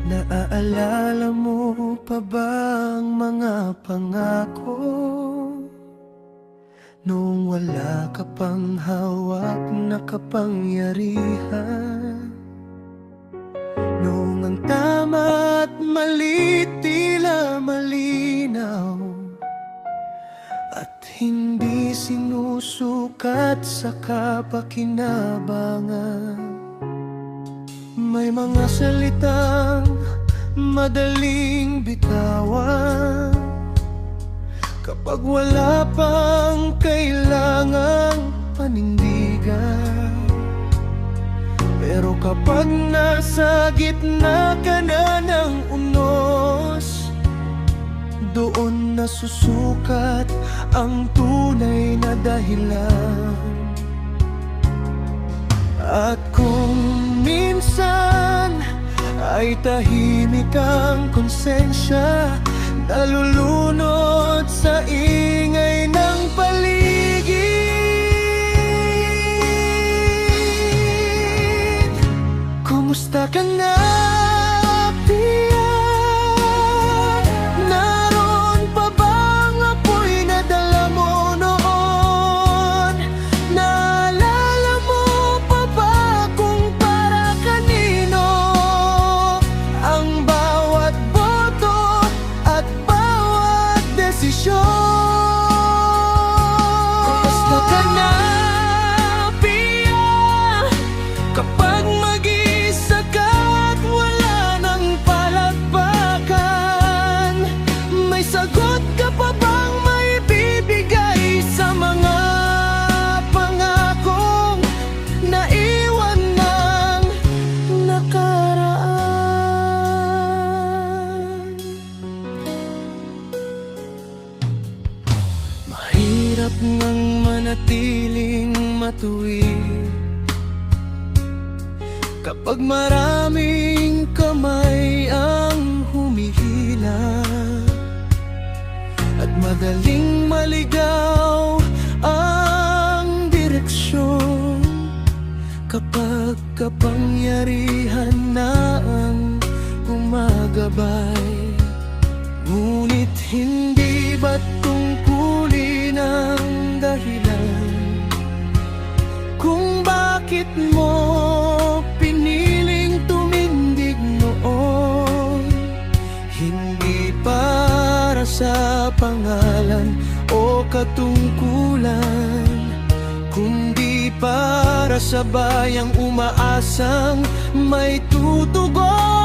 Naaalala mo pa ba ang mga pangako? Noong wala ka pang hawak na kapangyarihan, noong ang tama at mali tila malinaw, at hindi sinusukat sa kapakinabangan. May mga salitang madaling bitawan kapag wala pang kailangang panindigan. Pero kapag nasa gitna ka na ng unos, doon nasusukat ang tunay na dahilan. At kung minsan ay tahimik ang konsensya, nalulunod sa ingay ng paligid. Kumusta ka na, Pia? Naroon pa bang apoy na dala mo noon? Naalala mo pa ba kung para kanino ang bawat boto at bawat desisyon? Kumusta ka na, Pia? Kapag mag-isa ka at wala nang palakpakan, may sagot ka pa bang maibibigay sa mga pangakong naiwan ng nakaraan? Mahirap ngang manatiling matuwid kapag maraming kamay ang humihila, at madaling maligaw ang direksyon kapag kapangyarihan na ang gumagabay. Ngunit hindi ba't tungkulin ang dahilan kung bakit mo piniling tumindig noon? Hindi para sa pangalan o katungkulan, kundi para sa bayang umaasang may tutugon.